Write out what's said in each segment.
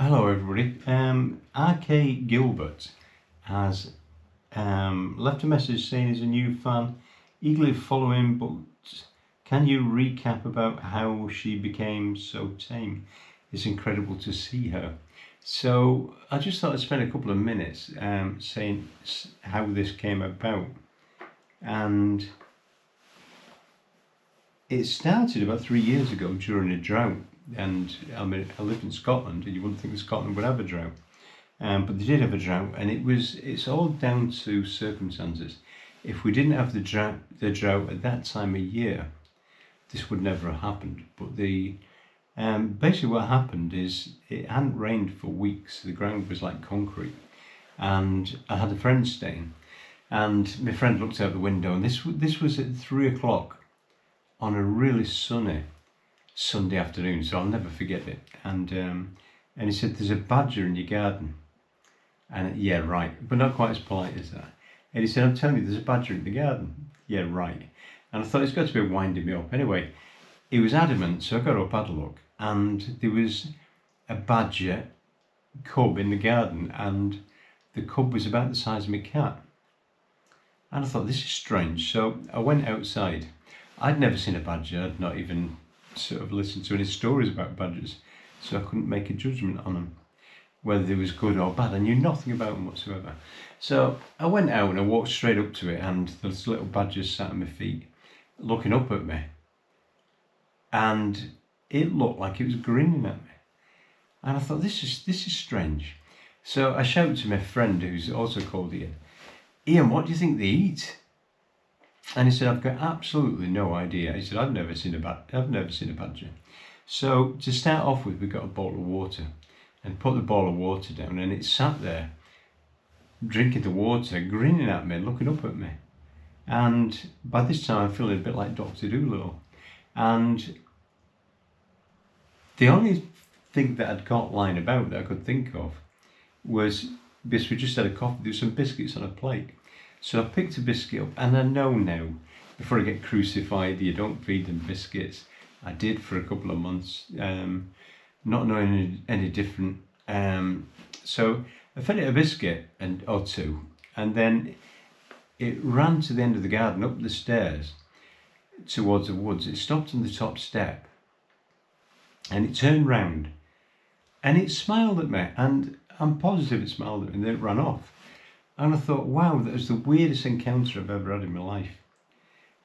Hello everybody. RK Gilbert has left a message saying he's a new fan, eagerly following, but can you recap about how she became so tame? It's incredible to see her. So I just thought I'd spend a couple of minutes saying how this came about. And it started about 3 years ago during a drought. And I lived in Scotland, and you wouldn't think Scotland would have a drought. But they did have a drought, and it's all down to circumstances. If we didn't have the drought at that time of year, this would never have happened. But basically what happened is it hadn't rained for weeks. The ground was like concrete, and I had a friend staying, and my friend looked out the window, and this was at 3 o'clock on a really sunny Sunday afternoon, so I'll never forget it. And he said, "There's a badger in your garden." And yeah, right, but not quite as polite as that. And he said, "I'm telling you, there's a badger in the garden." Yeah, right. And I thought he's got to be winding me up. Anyway, he was adamant, so I got up, had a look, and there was a badger cub in the garden, and the cub was about the size of my cat. And I thought, this is strange. So I went outside. I'd never seen a badger. I'd not even sort of listened to any stories about badgers, so I couldn't make a judgment on them, whether they was good or bad. I knew nothing about them whatsoever. So I went out and I walked straight up to it, and this little badger sat at my feet, looking up at me, and it looked like it was grinning at me. And I thought, this is strange. So I shouted to my friend, who's also called Ian, what do you think they eat? And he said, "I've got absolutely no idea." He said, I've never seen a badger. So to start off with, we got a bowl of water and put the bowl of water down, and it sat there drinking the water, grinning at me, looking up at me. And by this time I'm feeling a bit like Dr. Dolittle. And the only thing that I'd got lying about that I could think of was, because we just had a coffee, there was some biscuits on a plate. So I picked a biscuit up, and I know now, before I get crucified, you don't feed them biscuits. I did for a couple of months, not knowing any different. So I fed it a biscuit or two, and then it ran to the end of the garden, up the stairs, towards the woods. It stopped on the top step, and it turned round, and it smiled at me, and I'm positive it smiled at me, and then it ran off. And I thought, wow, that was the weirdest encounter I've ever had in my life.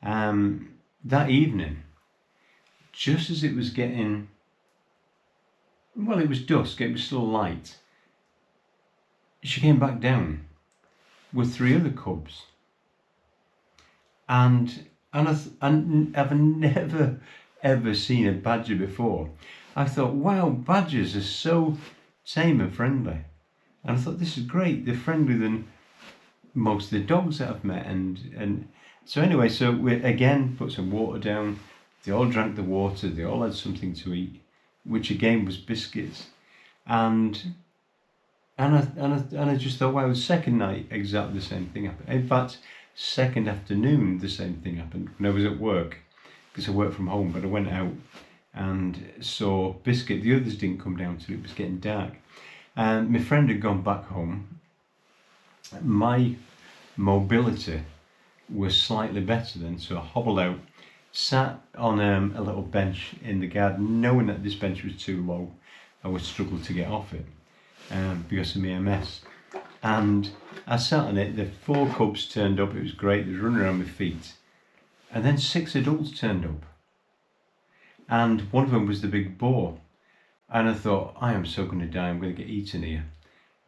That evening, just as it was getting, well, it was dusk, it was still light, she came back down with 3 other cubs. And I've never, ever seen a badger before. I thought, wow, badgers are so tame and friendly. And I thought, this is great, they're friendlier than most of the dogs that I've met. And so anyway, so we again put some water down. They all drank the water, they all had something to eat, which again was biscuits. And I just thought, wow, the second night exactly the same thing happened. In fact, second afternoon the same thing happened when I was at work, because I work from home, but I went out and saw Biscuit. The others didn't come down till it was getting dark. And my friend had gone back home. My mobility was slightly better then, so I hobbled out, sat on a little bench in the garden, knowing that this bench was too low. I would struggle to get off it because of my MS. And I sat on it, the 4 cubs turned up, it was great, they were running around my feet. And then 6 adults turned up. And one of them was the big boar. And I thought, I am so going to die, I'm going to get eaten here.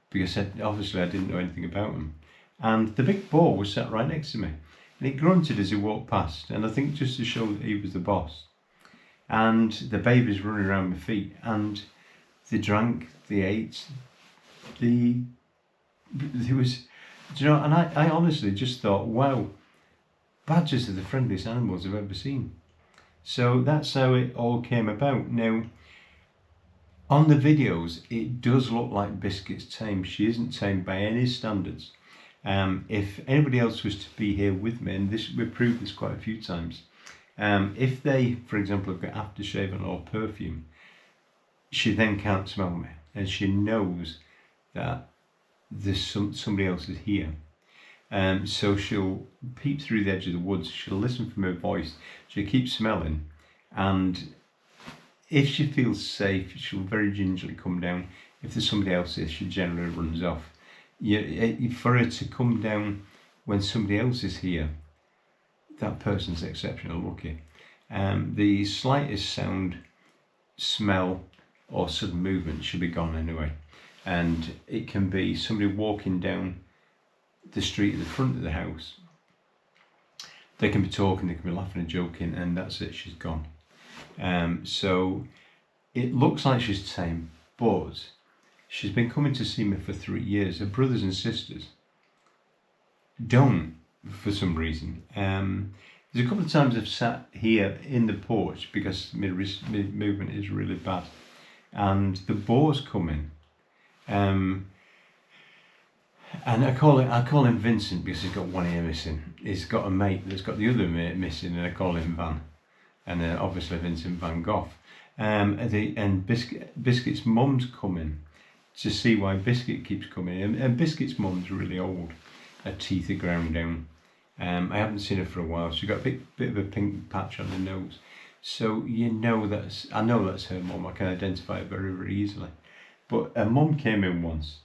Because obviously I didn't know anything about him. And the big boar was sat right next to me. And he grunted as he walked past. And I think just to show that he was the boss. And the babies running around my feet. And they drank, they ate. There was, and I honestly just thought, wow, badgers are the friendliest animals I've ever seen. So that's how it all came about. Now, on the videos, it does look like Biscuit's tame. She isn't tamed by any standards. If anybody else was to be here with me, and we've proved this quite a few times, if they, for example, have got aftershave and or perfume, she then can't smell me, and she knows that there's somebody else is here. So she'll peep through the edge of the woods, she'll listen for my voice, she'll keep smelling, and if she feels safe, she'll very gingerly come down. If there's somebody else there, she generally runs off. For her to come down when somebody else is here, that person's exceptionally lucky. The slightest sound, smell, or sudden movement should be gone anyway. And it can be somebody walking down the street at the front of the house. They can be talking, they can be laughing and joking, and that's it, she's gone. So it looks like she's tame, but she's been coming to see me for 3 years. Her brothers and sisters don't, for some reason. There's a couple of times I've sat here in the porch because my movement is really bad, and the boar's come in. And I call him Vincent because he's got one ear missing. He's got a mate that's got the other mate missing, and I call him Van. And obviously Vincent Van Gogh. And Biscuit's mum's coming to see why Biscuit keeps coming. And Biscuit's mum's really old. Her teeth are ground down. I haven't seen her for a while. She's got a bit of a pink patch on her nose. So I know that's her mum. I can identify it very, very easily. But her mum came in once,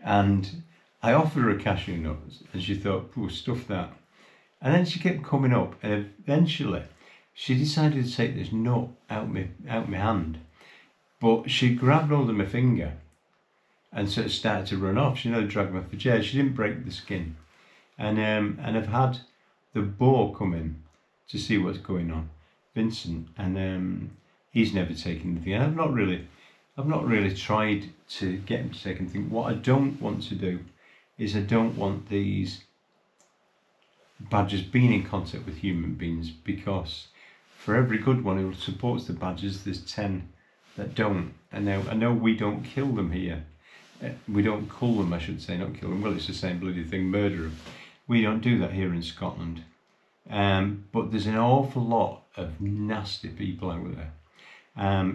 and I offered her a cashew nut, and she thought, "Ooh, stuff that." And then she kept coming up, and eventually she decided to take this nut out my hand. But she grabbed hold of my finger and sort of started to run off. She nearly dragged me off the chair. She didn't break the skin. And I've had the boar come in to see what's going on, Vincent, and he's never taken anything. And I've not really tried to get him to take anything. What I don't want to do is I don't want these badgers being in contact with human beings, because for every good one who supports the badgers, there's 10 that don't. And now I know we don't kill them here. We don't cull them, I should say, not kill them. Well, it's the same bloody thing, murder them. We don't do that here in Scotland. But there's an awful lot of nasty people out there.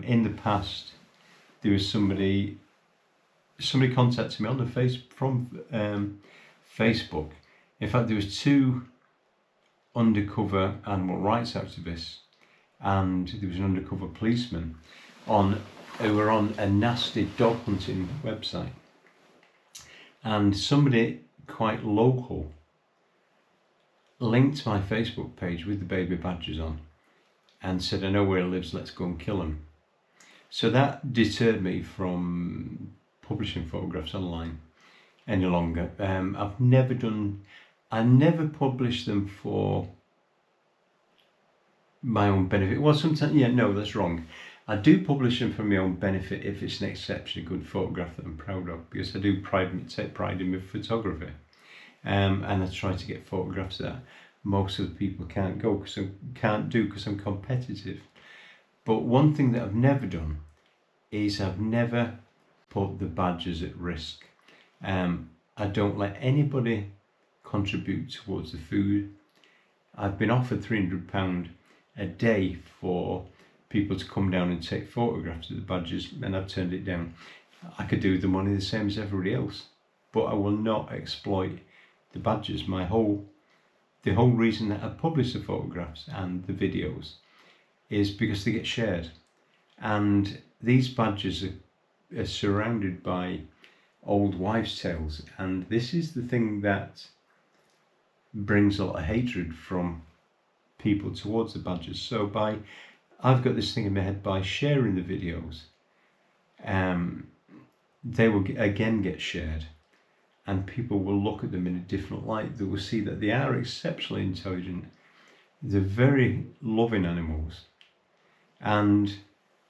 In the past, there was somebody contacted me on the from Facebook. In fact, there was 2 undercover animal rights activists, and there was an undercover policeman who were on a nasty dog hunting website. And somebody quite local linked my Facebook page with the baby badgers on and said, "I know where he lives, let's go and kill him." So that deterred me from publishing photographs online any longer. I never published them for my own benefit. Well, sometimes, no, that's wrong. I do publish them for my own benefit if it's an exceptionally good photograph that I'm proud of, because I do take pride in my photography. And I try to get photographs that most of the people can't do because I'm competitive. But one thing that I've never done is I've never put the badgers at risk. I don't let anybody contribute towards the food. I've been offered £300 a day for people to come down and take photographs of the badgers, and I've turned it down. I could do the money the same as everybody else, but I will not exploit the badgers. The whole reason that I publish the photographs and the videos is because they get shared, and these badgers are surrounded by old wives' tales, and this is the thing that brings a lot of hatred from people towards the badgers. So I've got this thing in my head, by sharing the videos, they will again get shared, and people will look at them in a different light. They will see that they are exceptionally intelligent. They're very loving animals, and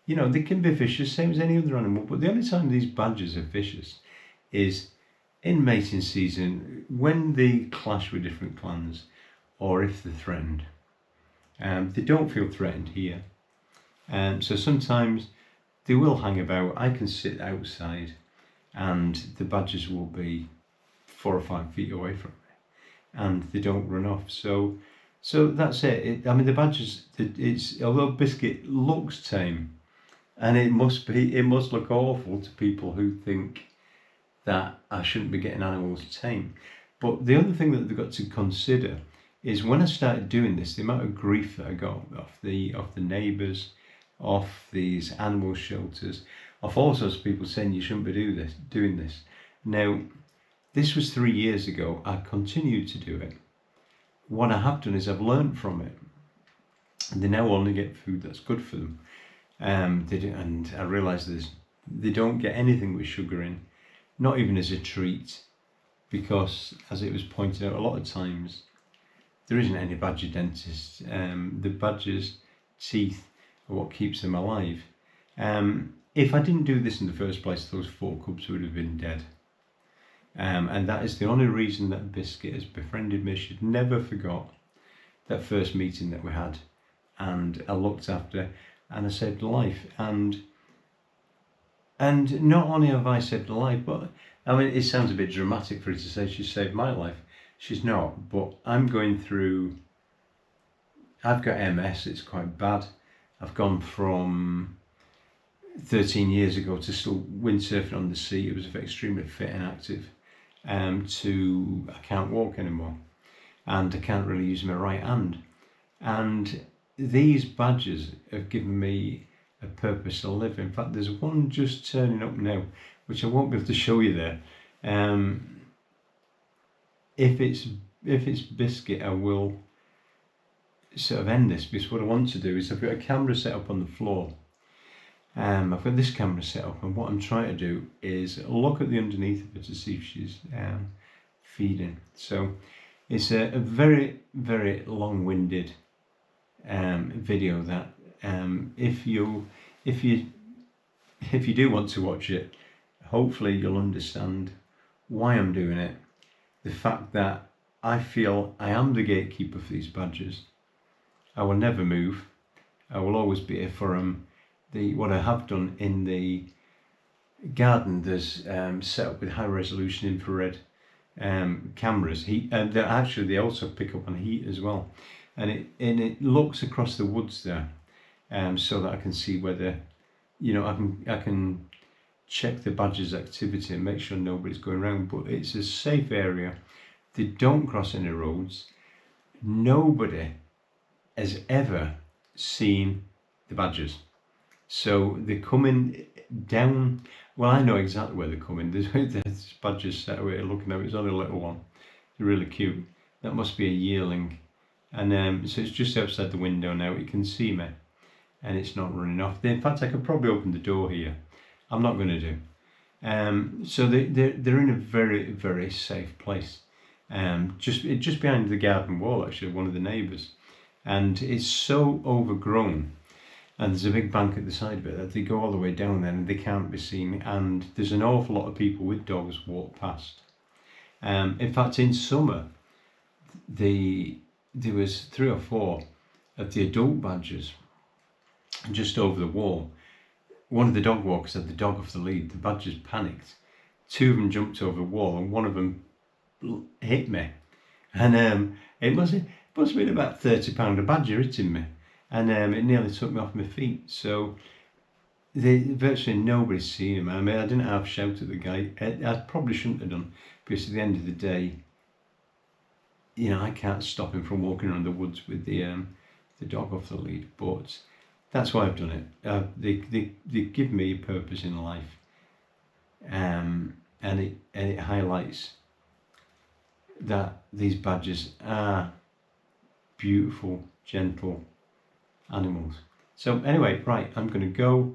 they can be vicious, same as any other animal. But the only time these badgers are vicious is in mating season, when they clash with different clans, or if they're threatened. They don't feel threatened here. So sometimes they will hang about. I can sit outside and the badgers will be 4 or 5 feet away from me, and they don't run off. So that's it. The badgers, although Biscuit looks tame, And it must look awful to people who think that I shouldn't be getting animals tame. But the other thing that they've got to consider is when I started doing this, the amount of grief that I got off the neighbours, off these animal shelters, off all sorts of people saying you shouldn't be doing this. Now, this was 3 years ago. I continued to do it. What I have done is I've learned from it. And they now only get food that's good for them. And I realise they don't get anything with sugar in, not even as a treat, because as it was pointed out a lot of times, there isn't any badger dentist. The badger's teeth are what keeps them alive. If I didn't do this in the first place, those 4 cubs would have been dead. And that is the only reason that Biscuit has befriended me. She'd never forgot that first meeting that we had, and I looked after and I saved her life. And not only have I saved her life, but I mean, it sounds a bit dramatic for her to say she saved my life. She's not, but I've got MS, it's quite bad. I've gone from 13 years ago to still windsurfing on the sea. It was extremely fit and active, to I can't walk anymore, and I can't really use my right hand. And these badgers have given me a purpose to live. In fact, there's one just turning up now, which I won't be able to show you there. If it's Biscuit, I will sort of end this, because what I want to do is I've got a camera set up on the floor. I've got this camera set up, and what I'm trying to do is look at the underneath of her to see if she's feeding. So it's a very, very long-winded video that if you do want to watch it, hopefully you'll understand why I'm doing it. The fact that I feel I am the gatekeeper for these badgers. I will never move. I will always be here for them. What I have done in the garden, there's set up with high resolution infrared cameras. They also pick up on heat as well, and it looks across the woods there, so that I can see whether, I can check the badgers' activity and make sure nobody's going around. But it's a safe area. They don't cross any roads. Nobody has ever seen the badgers. So they're coming down. Well, I know exactly where they're coming. There's badgers sat away looking at it. It's only a little one. They're really cute. That must be a yearling. And so it's just outside the window now. It can see me, and it's not running off. In fact, I could probably open the door here. I'm not going to do. So they're in a very, very safe place. Just behind the garden wall, actually, one of the neighbours. And it's so overgrown, and there's a big bank at the side of it, that they go all the way down there and they can't be seen. And there's an awful lot of people with dogs walk past. In fact, in summer, there was 3 or 4 of the adult badgers just over the wall. One of the dog walkers had the dog off the lead. The badgers panicked. 2 of them jumped over the wall, and one of them hit me. And it must have been about £30 a badger hitting me, and it nearly took me off my feet. So virtually nobody's seen him. I mean, I didn't half shout at the guy. I probably shouldn't have done, because at the end of the day, I can't stop him from walking around the woods with the dog off the lead. But that's why I've done it. They give me a purpose in life, and it highlights that these badgers are beautiful, gentle animals. So anyway, right, I'm going to go.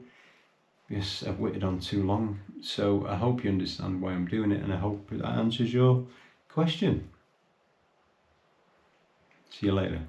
Yes, I've waited on too long. So I hope you understand why I'm doing it, and I hope that answers your question. See you later.